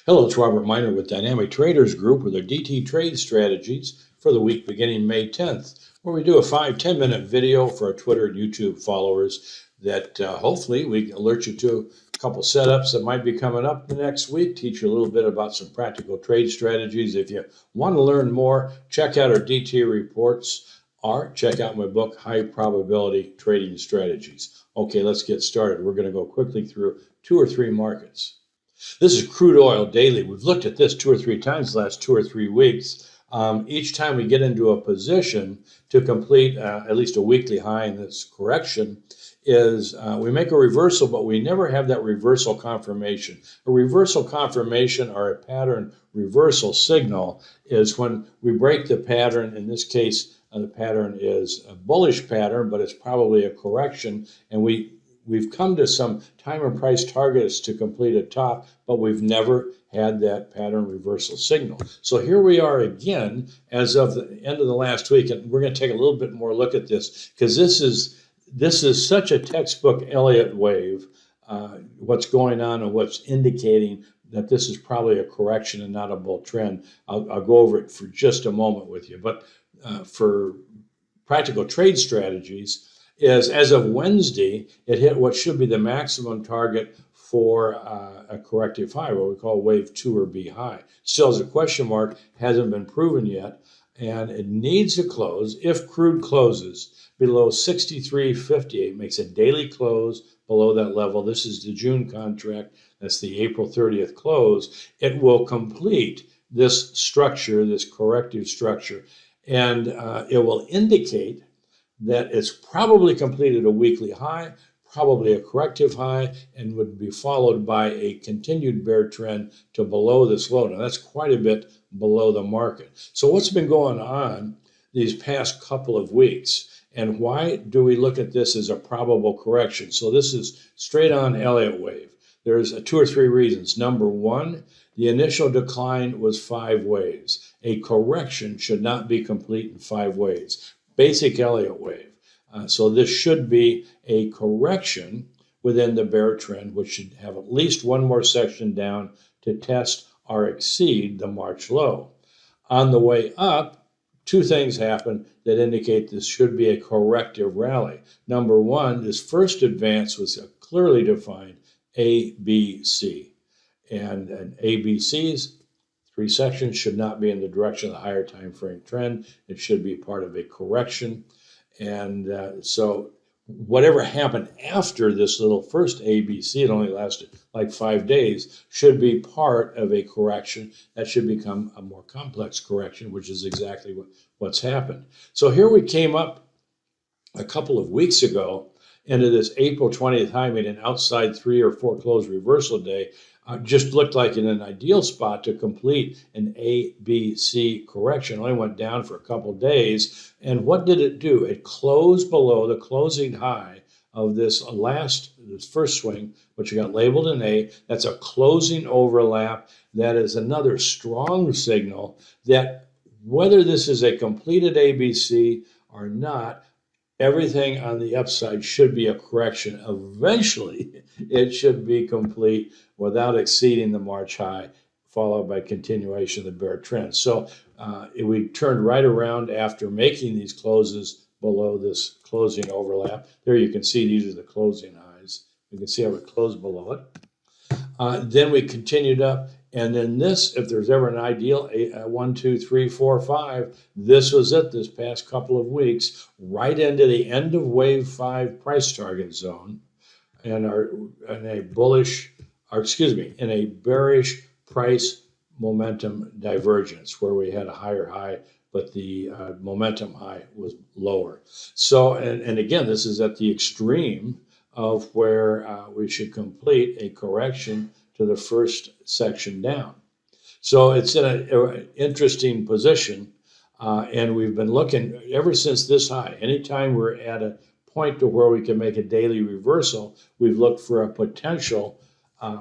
Hello, it's Robert Miner with Dynamic Traders Group with our DT trade strategies for the week beginning May 10th, where we do a 5-10 minute video for our Twitter and YouTube followers that hopefully we can alert you to a couple setups that might be coming up the next week, teach you a little bit about some practical trade strategies. If you want to learn more, check out our DT reports or check out my book, High Probability Trading Strategies. Okay, let's get started. We're going to go quickly through 2 or 3 markets. This is crude oil daily. We've looked at this 2 or 3 times the last 2 or 3 weeks. Each time we get into a position to complete at least a weekly high in this correction is we make a reversal, but we never have that reversal confirmation. A reversal confirmation or a pattern reversal signal is when we break the pattern. In this case, the pattern is a bullish pattern, but it's probably a correction, and we've come to some time and price targets to complete a top, but we've never had that pattern reversal signal. So here we are again as of the end of the last week, and we're going to take a little bit more look at this because this is such a textbook Elliott wave, what's going on and what's indicating that this is probably a correction and not a bull trend. I'll go over it for just a moment with you. But for practical trade strategies, is as of Wednesday, it hit what should be the maximum target for a corrective high, what we call wave 2 or B high. Still is a question mark, hasn't been proven yet, and it needs to close. If crude closes below 63.58, makes a daily close below that level. This is the June contract. That's the April 30th close. It will complete this structure, this corrective structure, and it will indicate that it's probably completed a weekly high, probably a corrective high, and would be followed by a continued bear trend to below this low. Now, that's quite a bit below the market. So what's been going on these past couple of weeks, and why do we look at this as a probable correction? So this is straight on Elliott wave. There's 2 or 3 reasons. Number one, the initial decline was 5 waves. A correction should not be complete in 5 waves. Basic Elliott wave. So this should be a correction within the bear trend, which should have at least one more section down to test or exceed the March low. On the way up, 2 things happen that indicate this should be a corrective rally. Number one, this first advance was a clearly defined ABC. And an ABC's 3 sections should not be in the direction of the higher time frame trend. It should be part of a correction. And so whatever happened after this little first ABC, it only lasted like 5 days, should be part of a correction that should become a more complex correction, which is exactly what's happened. So here we came up a couple of weeks ago into this April 20th high, made an outside 3 or 4 close reversal day. Just looked like in an ideal spot to complete an ABC correction. Only went down for a couple days. And what did it do? It closed below the closing high of this first swing, which got labeled an A. That's a closing overlap. That is another strong signal that whether this is a completed ABC or not, everything on the upside should be a correction. Eventually, it should be complete without exceeding the March high, followed by continuation of the bear trend. So we turned right around after making these closes below this closing overlap. There you can see these are the closing highs. You can see how it closed below it. Then we continued up. And then this, if there's ever an ideal, 1, 2, 3, 4, 5, this was it this past couple of weeks, right into the end of wave 5 price target zone, and in a bearish price momentum divergence where we had a higher high, but the momentum high was lower. So, and again, this is at the extreme of where we should complete a correction to the first section down. So it's in an interesting position, and we've been looking ever since this high. Anytime we're at a point to where we can make a daily reversal, we've looked for a potential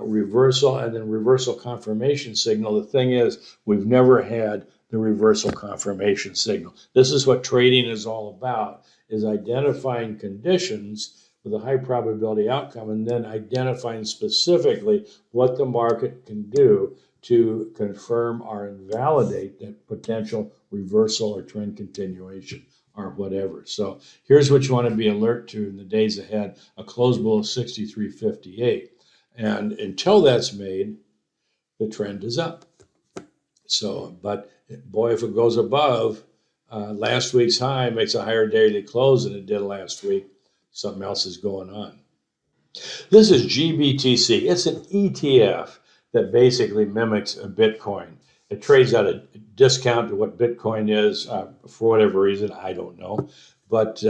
reversal and then reversal confirmation signal. The thing is, we've never had the reversal confirmation signal. This is what trading is all about, is identifying conditions with a high probability outcome, and then identifying specifically what the market can do to confirm or invalidate that potential reversal or trend continuation or whatever. So here's what you want to be alert to in the days ahead: a close below 63.58. And until that's made, the trend is up. So, but boy, if it goes above last week's high, makes a higher daily close than it did last week, something else is going on. This is GBTC. It's an ETF that basically mimics a Bitcoin. It trades at a discount to what Bitcoin is for whatever reason. I don't know. But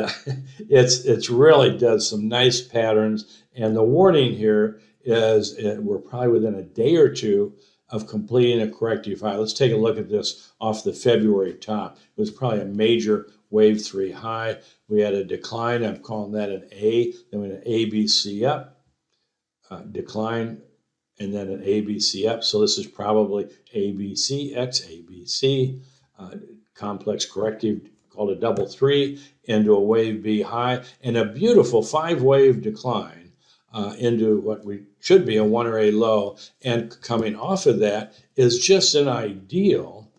it's really does some nice patterns. And the warning here is we're probably within a day or two of completing a corrective high. Let's take a look at this off the February top. It was probably a major wave 3 high. We had a decline. I'm calling that an A. Then we had an ABC up, decline, and then an ABC up. So this is probably ABC, XABC, complex corrective called a double 3 into a wave B high, and a beautiful 5-wave decline into what we should be a 1 or A low. And coming off of that is just an ideal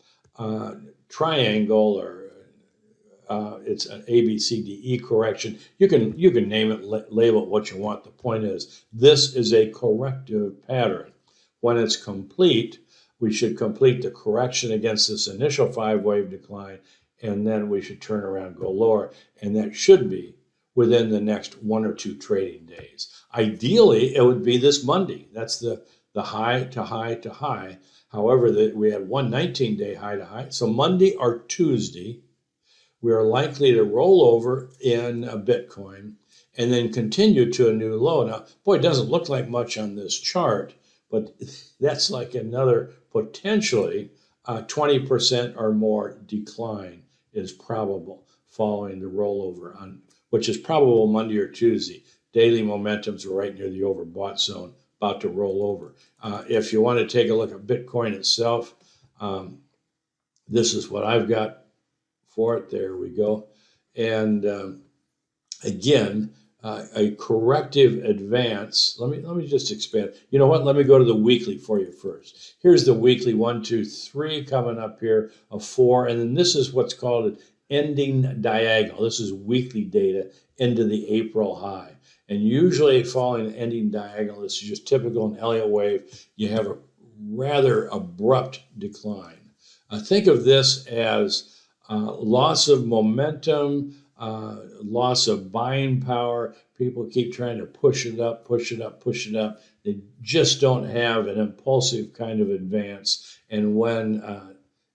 triangle, or it's an ABCDE correction. You can name it, label it what you want. The point is, this is a corrective pattern. When it's complete, we should complete the correction against this initial 5-wave decline, and then we should turn around, go lower, and that should be within the next 1 or 2 trading days. Ideally, it would be this Monday. That's the high to high to high. However, we had one 19-day high to high. So Monday or Tuesday, we are likely to roll over in a Bitcoin and then continue to a new low. Now, boy, it doesn't look like much on this chart, but that's like another potentially 20% or more decline is probable following the rollover, on which is probable Monday or Tuesday. Daily momentums are right near the overbought zone, about to roll over. If you want to take a look at Bitcoin itself, this is what I've got for it. There we go. And again, a corrective advance. Let me just expand. You know what? Let me go to the weekly for you first. Here's the weekly 1, 2, 3 coming up here, a 4, and then this is what's called an ending diagonal. This is weekly data into the April high. And usually following an ending diagonal, this is just typical in Elliott wave, you have a rather abrupt decline. Think of this as loss of momentum, loss of buying power. People keep trying to push it up, push it up, push it up. They just don't have an impulsive kind of advance. And when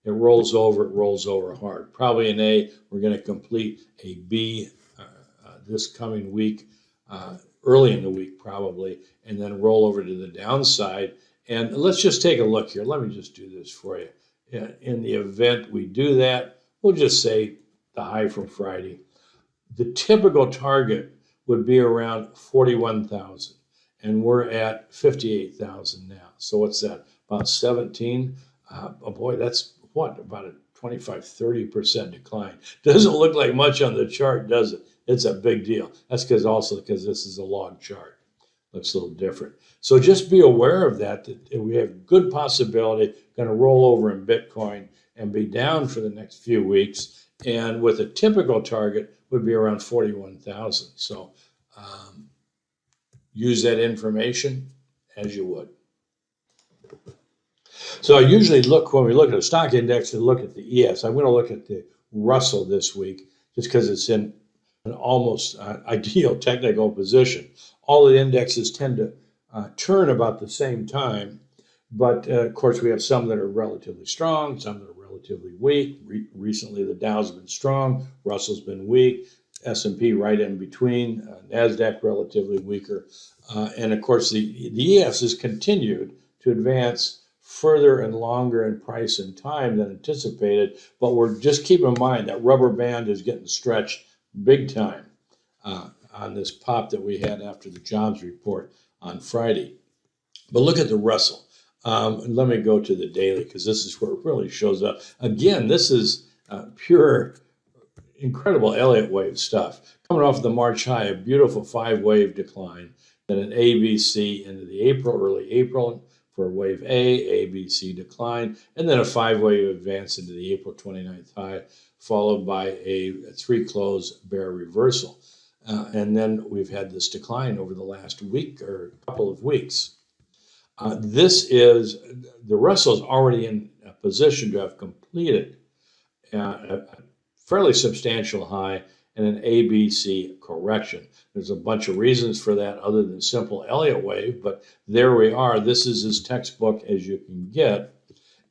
it rolls over hard. Probably an A. We're going to complete a B this coming week, early in the week probably, and then roll over to the downside. And let's just take a look here. Let me just do this for you. In the event we do that, we'll just say the high from Friday. The typical target would be around 41,000, and we're at 58,000 now. So what's that? About 17? Oh boy, that's what? About a 25-30% decline. Doesn't look like much on the chart, does it? It's a big deal. That's because this is a log chart. Looks a little different. So just be aware of that we have good possibility going to roll over in Bitcoin and be down for the next few weeks. And with a typical target would be around 41,000. So use that information as you would. So I usually when we look at a stock index, to look at the ES. I'm going to look at the Russell this week just because it's in an almost ideal technical position. All the indexes tend to turn about the same time, but of course we have some that are relatively strong, some that are relatively weak. Recently the Dow's been strong, Russell's been weak, S&P right in between, NASDAQ relatively weaker, and of course the ES has continued to advance further and longer in price and time than anticipated, but we're just keeping in mind that rubber band is getting stretched big time on this pop that we had after the jobs report on Friday. But look at the Russell. Let me go to the daily because this is where it really shows up. Again, this is pure, incredible Elliott wave stuff. Coming off the March high, a beautiful 5-wave decline, then an ABC into the early April for wave A, ABC decline, and then a 5-wave advance into the April 29th high, followed by a 3-close bear reversal. And then we've had this decline over the last week or couple of weeks. The Russell's already in a position to have completed a fairly substantial high and an ABC correction. There's a bunch of reasons for that other than simple Elliott wave, but there we are. This is as textbook as you can get.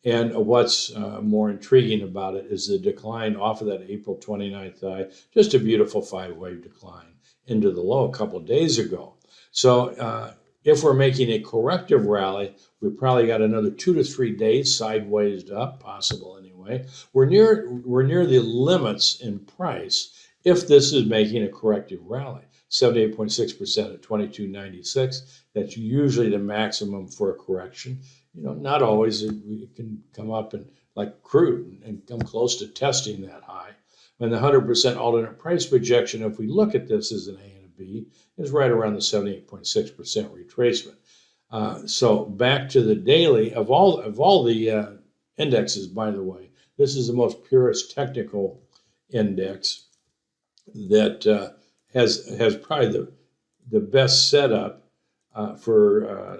And what's more intriguing about it is the decline off of that April 29th high, just a beautiful 5-wave decline into the low a couple of days ago. So if we're making a corrective rally, we've probably got another 2 to 3 days sideways up, possible anyway. We're near the limits in price if this is making a corrective rally. 78.6% at 22.96. That's usually the maximum for a correction. Not always. It can come up and like crude and come close to testing that high. And the 100% alternate price projection, if we look at this as an A and a B, is right around the 78.6% retracement. So back to the daily of all the indexes. By the way, this is the most purest technical index that has probably the best setup for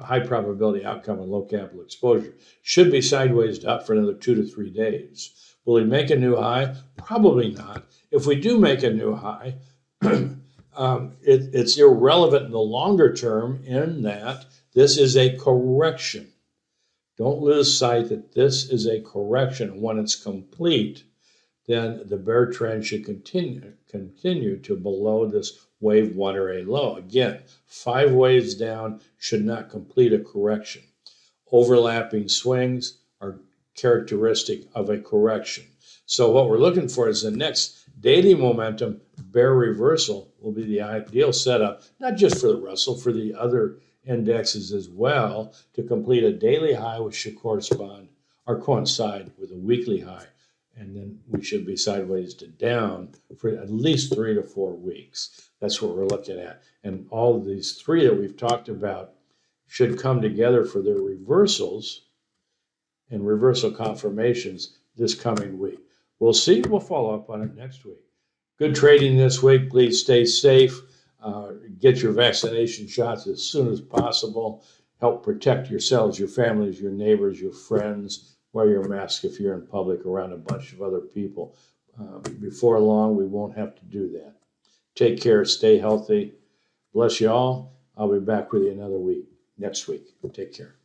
high probability outcome and low capital exposure. Should be sideways up for another 2 to 3 days. Will we make a new high? Probably not. If we do make a new high, it's irrelevant in the longer term in that this is a correction. Don't lose sight that this is a correction. When it's complete, then the bear trend should continue to below this wave 1 or a low. Again, 5 waves down should not complete a correction. Overlapping swings are characteristic of a correction. So what we're looking for is the next daily momentum bear reversal will be the ideal setup, not just for the Russell, for the other indexes as well, to complete a daily high, which should correspond or coincide with a weekly high. And then we should be sideways to down for at least 3 to 4 weeks. That's what we're looking at. And all of these 3 that we've talked about should come together for their reversals and reversal confirmations this coming week. We'll see. We'll follow up on it next week. Good trading this week. Please stay safe. Get your vaccination shots as soon as possible. Help protect yourselves, your families, your neighbors, your friends. Wear your mask if you're in public around a bunch of other people. Before long, we won't have to do that. Take care. Stay healthy. Bless you all. I'll be back with you another week, next week. Take care.